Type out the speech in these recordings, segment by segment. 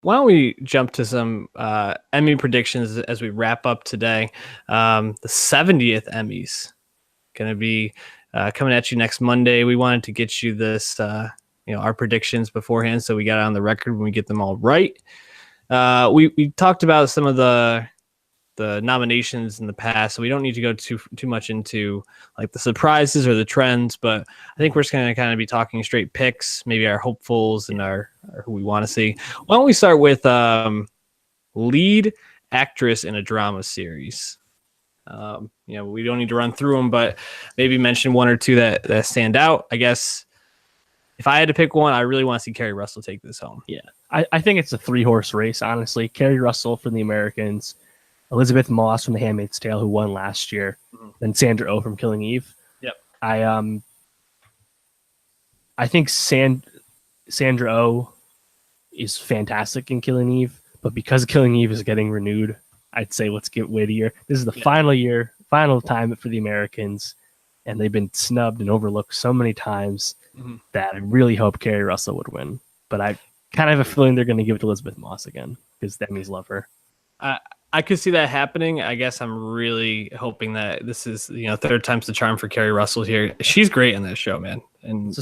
Why don't we jump to some Emmy predictions as we wrap up today? The 70th Emmys going to be coming at you next Monday. We wanted to get you this, our predictions beforehand, so we got it on the record when we get them all right. We talked about some of the nominations in the past, so we don't need to go too much into like the surprises or the trends, but I think we're just going to kind of be talking straight picks, maybe our hopefuls and our who we want to see. Why don't we start with lead actress in a drama series? We don't need to run through them, but maybe mention one or two that stand out. I guess if I had to pick one, I really want to see Kerry Russell take this home. Yeah, I think it's a 3-horse race, honestly. Kerry Russell from The Americans, Elizabeth Moss from The Handmaid's Tale, who won last year, and Sandra Oh from Killing Eve. Yep. I think Sandra Oh is fantastic in Killing Eve, but because Killing Eve is getting renewed, I'd say let's get Whittier. This is the final time for The Americans, and they've been snubbed and overlooked so many times that I really hope Kerry Russell would win. But I kind of have a feeling they're going to give it to Elizabeth Moss again because the Emmys love her. I could see that happening. I guess I'm really hoping that this is, third time's the charm for Kerry Russell here. She's great in this show, man. And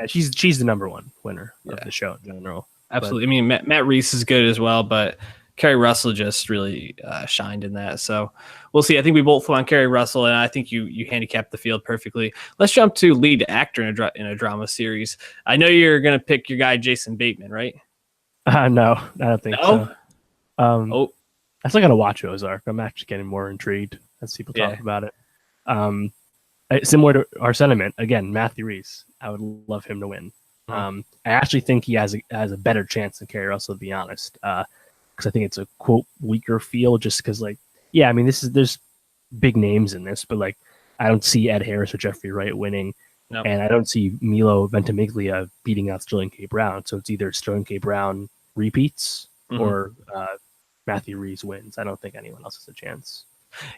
she's the number one winner of the show in general. Absolutely. I mean, Matt Reese is good as well, but Kerry Russell just really shined in that. So we'll see. I think we both went on Kerry Russell, and I think you handicapped the field perfectly. Let's jump to lead actor in a drama series. I know you're going to pick your guy, Jason Bateman, right? No, I don't think so. I still got to watch Ozark. I'm actually getting more intrigued as people talk about it. Similar to our sentiment, again, Matthew Reese. I would love him to win. I actually think he has a better chance than Kerry Russell, to be honest, because I think it's a quote weaker field. Just because, there's big names in this, but I don't see Ed Harris or Jeffrey Wright winning, and I don't see Milo Ventimiglia beating out Sterling K. Brown. So it's either Sterling K. Brown repeats or Matthew Reese wins. I don't think anyone else has a chance.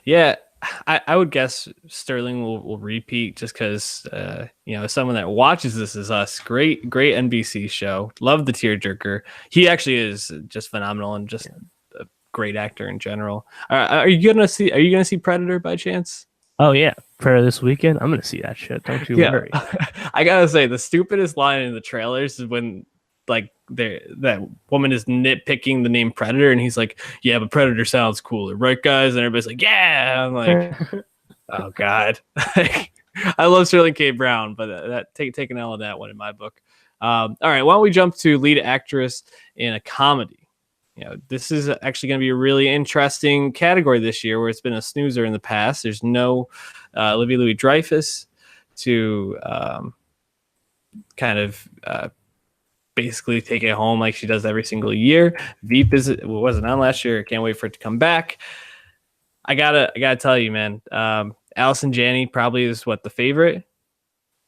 Yeah, I would guess Sterling will repeat just because, someone that watches This Is Us, great NBC show. Love the tearjerker. He actually is just phenomenal and just a great actor in general. Are you gonna see Predator by chance? Oh yeah, Predator this weekend. I'm gonna see that shit. Don't you worry. I gotta say, the stupidest line in the trailers is when that woman is nitpicking the name Predator, and he's like, "Yeah, but Predator sounds cooler, right, guys?" And everybody's like, "Yeah." I'm like, "Oh God." I love Sterling K. Brown, but that take an L on that one in my book. All right, why don't we jump to lead actress in a comedy? This is actually going to be a really interesting category this year, where it's been a snoozer in the past. There's no Olivia Louis-Dreyfus to kind of basically take it home like she does every single year. Veep wasn't on last year. Can't wait for it to come back. I gotta tell you, man. Allison Janney probably is the favorite,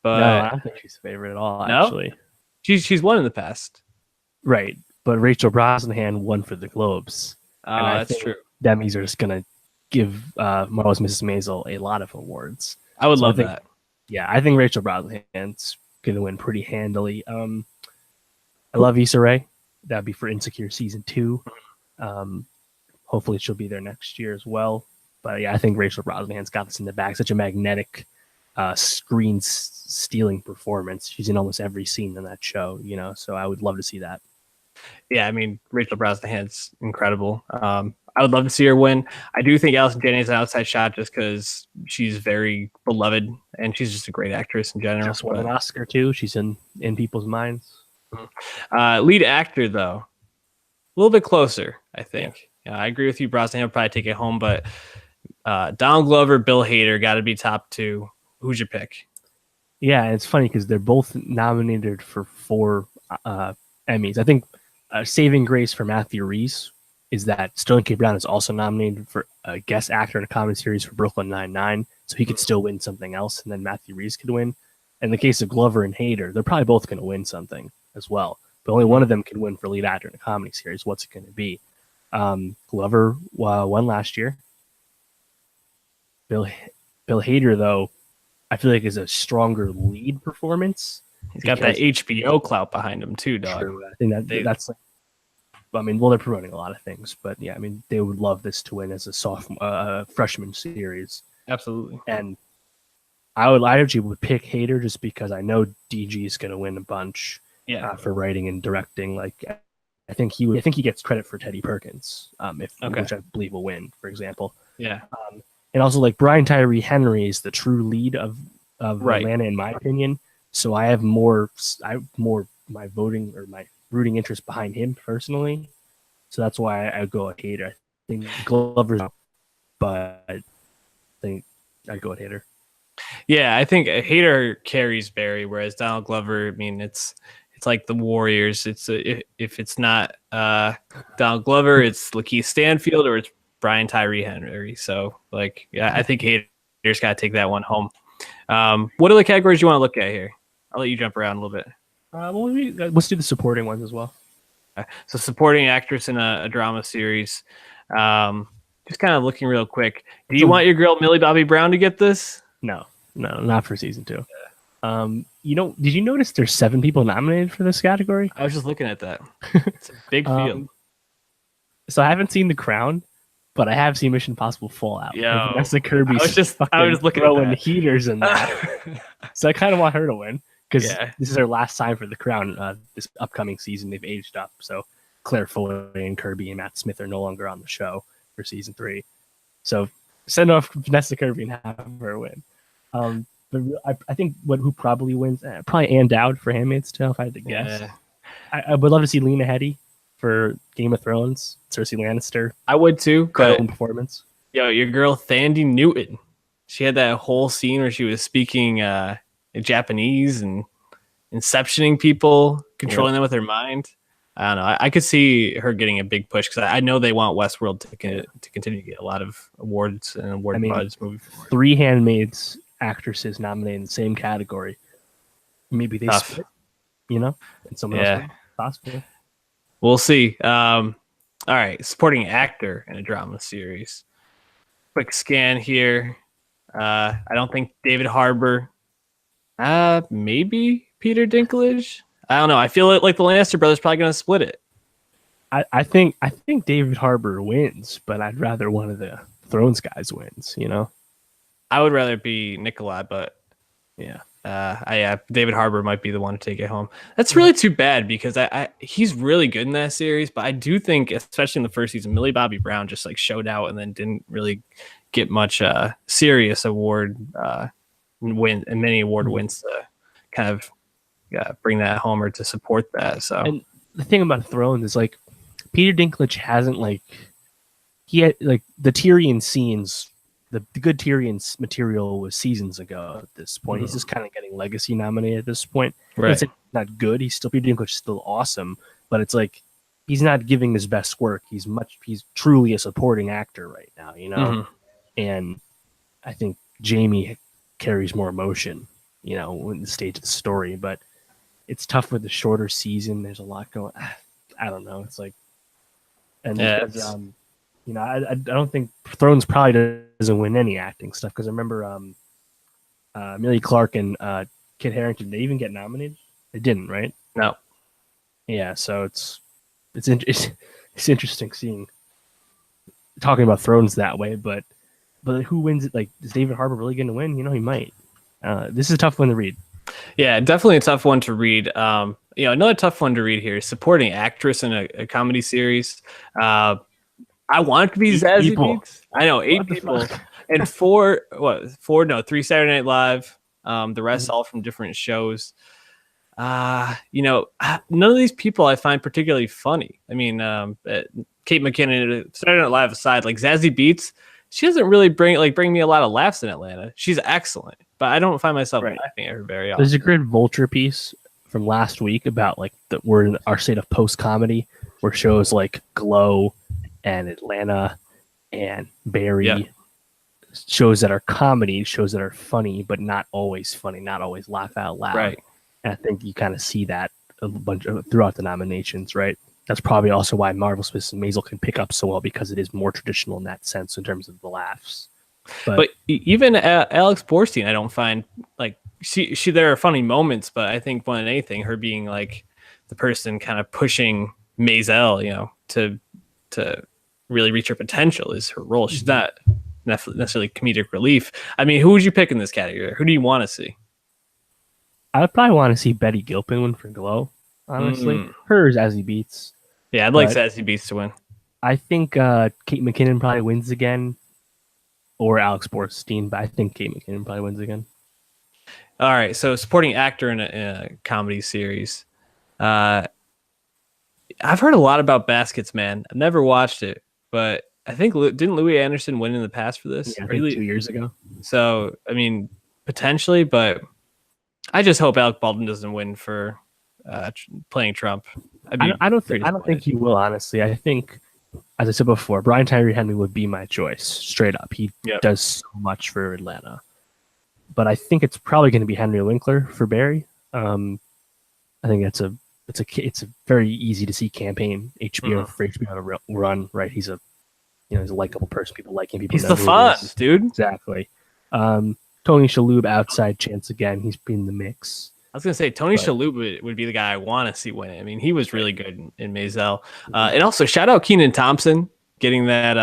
but no, I don't think she's the favorite at all. No? Actually, she's won in the past, right? But Rachel Brosnahan won for the Globes. That's true. The Emmys are just gonna give Marvelous Mrs. Maisel a lot of awards. I would love that. Yeah, I think Rachel Brosnahan's gonna win pretty handily. I love Issa Rae. That'd be for Insecure season 2. Hopefully she'll be there next year as well. But yeah, I think Rachel Brosnahan's got this in the bag. Such a magnetic screen stealing performance. She's in almost every scene in that show, so I would love to see that. Yeah, I mean, Rachel Brosnahan's incredible. I would love to see her win. I do think Allison Janney is an outside shot just because she's very beloved and she's just a great actress in general. Just won an Oscar too. She's in people's minds. Lead actor, though, a little bit closer, I think. Yeah, I agree with you. Brosnahan will probably take it home, but Donald Glover, Bill Hader got to be top 2. Who's your pick? Yeah, it's funny because they're both nominated for 4 Emmys. I think saving grace for Matthew Reese is that Sterling K. Brown is also nominated for a guest actor in a comedy series for Brooklyn Nine-Nine, so he could still win something else, and then Matthew Reese could win. In the case of Glover and Hader, they're probably both going to win something as well, but only one of them can win for lead actor in a comedy series. What's it going to be? Glover won last year. Bill Hader, though, I feel like is a stronger lead performance. He's got that HBO clout behind him too, dog. True. I think that's I mean, well, they're promoting a lot of things, but yeah, I mean, they would love this to win as a sophomore freshman series. Absolutely. And I actually would pick Hader just because I know DG is going to win a bunch. Yeah. For writing and directing. Like, I think he gets credit for Teddy Perkins, which I believe will win, for example. Yeah. And also, like, Brian Tyree Henry is the true lead of Right. Atlanta, in my opinion. So I have more my voting or my rooting interest behind him personally. So that's why I go with Hader. I think Glover's up, but I think I'd go with Hader. Yeah, I think Hader carries Barry, whereas Donald Glover, I mean, it's like the Warriors. It's if it's not Donald Glover, it's Lakeith Stanfield or it's Brian Tyree Henry. So, like, yeah, I think Hader's got to take that one home. What other categories do you want to look at here? I'll let you jump around a little bit. Let's do the supporting ones as well. So, supporting actress in a drama series. Just kind of looking real quick. Do you want your girl Millie Bobby Brown to get this? No, not for season 2. Did you notice there's 7 people nominated for this category? I was just looking at that. It's a big field. So I haven't seen The Crown, but I have seen Mission Impossible Fallout. Yeah, Vanessa Kirby. I was just looking throwing at heaters in that. So I kind of want her to win because this is her last time for The Crown. This upcoming season, they've aged up. So Claire Foy and Kirby and Matt Smith are no longer on the show for season 3. So send off Vanessa Kirby and have her win. But I think who probably wins, probably Ann Dowd for Handmaid's Tale, if I had to guess. Yeah. I would love to see Lena Headey for Game of Thrones, Cersei Lannister. I would too. Incredible performance. Yo, your girl Thandie Newton. She had that whole scene where she was speaking Japanese and inceptioning people, controlling them with her mind. I don't know. I could see her getting a big push because I know they want Westworld to continue to get a lot of awards and award buzz moving forward. 3 Handmaids actresses nominated in the same category. Maybe they split, and someone else possibly. We'll see. All right, supporting actor in a drama series. Quick scan here. I don't think David Harbour. Maybe Peter Dinklage. I don't know. I feel like the Lannister brothers probably going to split it. I think David Harbour wins, but I'd rather one of the Thrones guys wins. I would rather be Nikolai, but yeah. David Harbour might be the one to take it home. That's really too bad because he's really good in that series, but I do think, especially in the first season, Millie Bobby Brown just like showed out and then didn't really get much serious award win and many award wins to kind of bring that home or to support that. So, and the thing about Thrones is like Peter Dinklage hasn't he had the Tyrion scenes. The good Tyrion's material was seasons ago at this point. He's just kind of getting legacy nominated at this point. Right. It's not good. Peter Dinklage is still awesome, but it's like he's not giving his best work. He's truly a supporting actor right now, And I think Jamie carries more emotion, in the stage of the story, but it's tough with the shorter season. There's a lot going. I don't know. It's like, and I don't think Thrones probably doesn't win any acting stuff because I remember Amelia Clark and Kit Harington, they even get nominated? They didn't, right? No. Yeah, so it's interesting seeing talking about Thrones that way, but who wins it? Like, is David Harbour really going to win? He might. This is a tough one to read. Yeah, definitely a tough one to read. Another tough one to read here is supporting actress in a comedy series. I want it to be Zazie Beetz. I know, 8 people. And 3 Saturday Night Live. The rest all from different shows. None of these people I find particularly funny. I mean, Kate McKinnon, Saturday Night Live aside, like Zazie Beetz, she doesn't really bring me a lot of laughs in Atlanta. She's excellent, but I don't find myself laughing at her very often. There's a great Vulture piece from last week about we're in our state of post comedy, where shows like Glow and Atlanta and Barry, shows that are comedy, shows that are funny, but not always funny, not always laugh out loud. Right. And I think you kind of see that a bunch throughout the nominations, right? That's probably also why Marvelous Mrs. Maisel can pick up so well, because it is more traditional in that sense in terms of the laughs. But even Alex Borstein, I don't find she there are funny moments, but I think more than anything, her being like the person kind of pushing Maisel, to really reach her potential is her role. She's not necessarily comedic relief. I mean, who would you pick in this category? Who do you want to see? I would probably want to see Betty Gilpin win for Glow. Honestly, hers as he beats. Yeah, I'd like Zazie Beetz to win. I think Kate McKinnon probably wins again, or Alex Borstein, but I think Kate McKinnon probably wins again. All right, so supporting actor in a comedy series. I've heard a lot about Baskets, man. I've never watched it, but I think didn't Louis Anderson win in the past for this? Yeah, I think 2 years ago. So, I mean, potentially, but I just hope Alec Baldwin doesn't win for playing Trump. I don't think he will, honestly. I think, as I said before, Brian Tyree Henry would be my choice, straight up. He does so much for Atlanta. But I think it's probably going to be Henry Winkler for Barry. I think it's a very easy to see campaign for HBO to run, right? He's a likable person. People like him. People He's the fun, dude. Exactly. Tony Shalhoub outside chance again. He's been in the mix. I was gonna say Tony Shalhoub would be the guy I want to see win it. I mean, he was really good in Maisel. And also shout out Kenan Thompson getting that.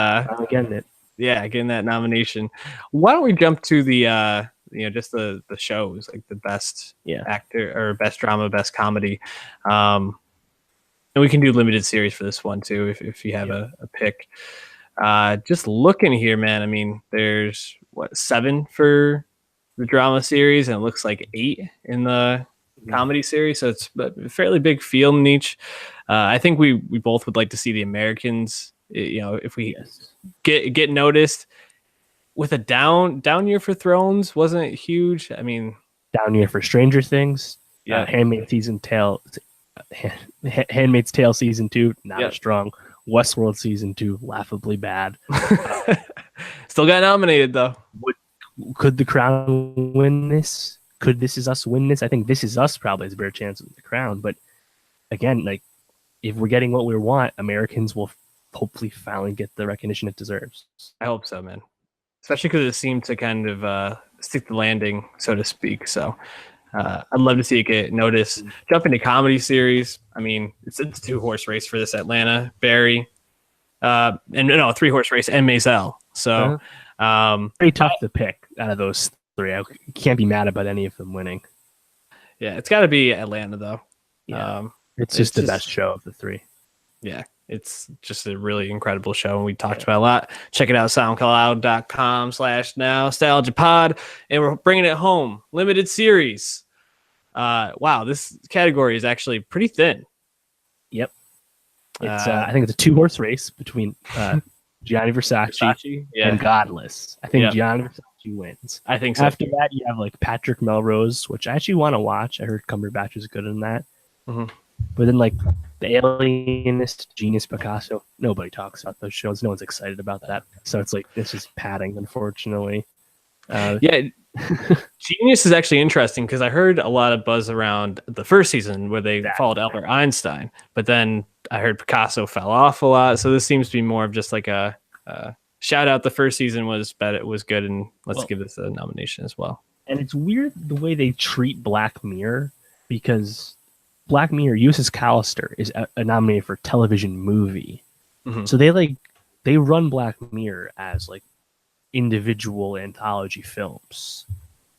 Getting that nomination. Why don't we jump to the just the shows, like the best actor or best drama, best comedy. And we can do limited series for this one too, if you have a pick. Just looking here, man. I mean, there's 7 for the drama series, and it looks like 8 in the comedy series. So it's a fairly big field in each. I think we both would like to see the Americans, if we get noticed. With a down year for Thrones, wasn't huge. I mean, down year for Stranger Things. Yeah, Handmaid's Tale season 2, not as strong. Westworld season 2, laughably bad. Still got nominated though. Could The Crown win this? Could This Is Us win this? I think This Is Us probably has a better chance of The Crown. But again, like, if we're getting what we want, Americans will hopefully finally get the recognition it deserves. I hope so, man. Especially because it seemed to kind of stick the landing, so to speak. So I'd love to see it get noticed. Jump into comedy series. I mean, it's a 2-horse race for this Atlanta, Barry, and 3-horse race and Maisel. So pretty tough to pick out of those 3. I can't be mad about any of them winning. Yeah, it's got to be Atlanta though. Yeah, it's just the best show of the 3. Yeah, it's just a really incredible show, and we talked about a lot. Check it out, soundcloud.com/nowstalgiapod, and we're bringing it home. Limited series. Wow, this category is actually pretty thin. Yep. It's I think it's a 2-horse race between Gianni Versace and Godless. I think Gianni Versace wins. I think so. After that, you have like Patrick Melrose, which I actually want to watch. I heard Cumberbatch is good in that. Mm-hmm. But then, like, The Alienist, Genius, Picasso, nobody talks about those shows. No one's excited about that. So it's like, this is padding, unfortunately. Genius is actually interesting because I heard a lot of buzz around the first season where they followed Albert Einstein. But then I heard Picasso fell off a lot. So this seems to be more of just like a shout out. The first season was good, and let's give this a nomination as well. And it's weird the way they treat Black Mirror, because Black Mirror, USS Callister is nominated for television movie. Mm-hmm. So they run Black Mirror as like individual anthology films.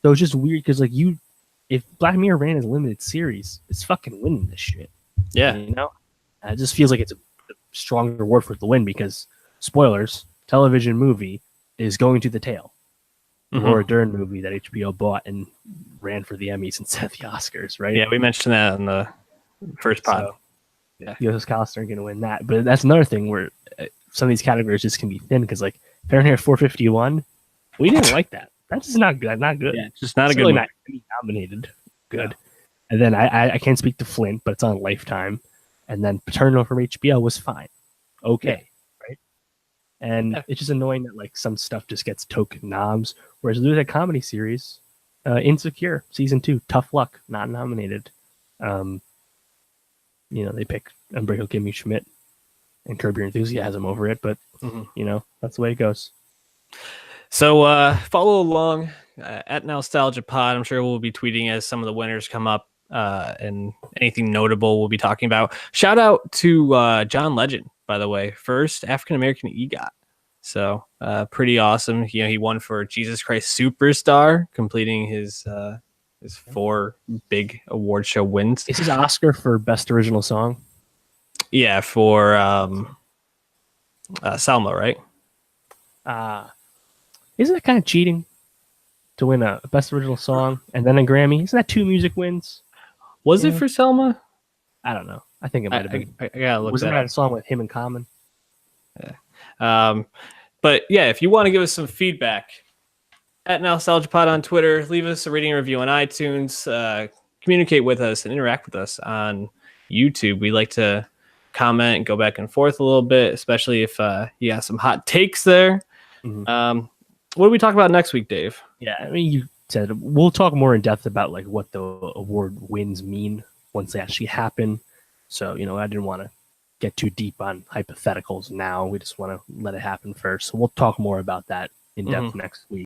So it's just weird because if Black Mirror ran as a limited series, it's fucking winning this shit. Yeah, it just feels like it's a stronger word for it to win, because spoilers, television movie is going to The Tale. Mm-hmm. Laura Dern movie that HBO bought and ran for the Emmys instead of the Oscars, right? Yeah, we mentioned that in the first pod. So, USS Callister are going to win that. But that's another thing where some of these categories just can be thin, because like Fahrenheit 451, we didn't like that. That's just not good. Not good. Yeah, it's just not a good really one. Not nominated. Good. Yeah. And then I can't speak to Flint, but it's on Lifetime. And then Paterno from HBO was fine. Okay. Yeah. Right. And it's just annoying that like some stuff just gets token noms. Whereas there's a comedy series, Insecure season 2, Tough Luck, not nominated. They pick Umberto Kimmy Schmidt and Curb Your Enthusiasm over it, but that's the way it goes. So follow along at Nowstalgia Pod. I'm sure we'll be tweeting as some of the winners come up, and anything notable we'll be talking about. Shout out to John Legend by the way. First African American EGOT. So pretty awesome. You know, he won for Jesus Christ Superstar, completing his 4 big award show wins. Is his Oscar for Best Original Song? Yeah, for Selma, right? Isn't that kind of cheating to win a Best Original Song and then a Grammy? Isn't that 2 music wins? Was it for Selma? I don't know. I think it might have been. I gotta look. Wasn't that a song with him in common? Yeah. But yeah, if you want to give us some feedback, at NowstalgiaPod on Twitter, leave us a rating and review on iTunes, communicate with us and interact with us on YouTube. We like to comment and go back and forth a little bit, especially if you got some hot takes there. Mm-hmm. What do we talk about next week, Dave? Yeah, I mean, you said we'll talk more in depth about like what the award wins mean once they actually happen. So, you know, I didn't want to get too deep on hypotheticals now. We just want to let it happen first. So we'll talk more about that in depth next week.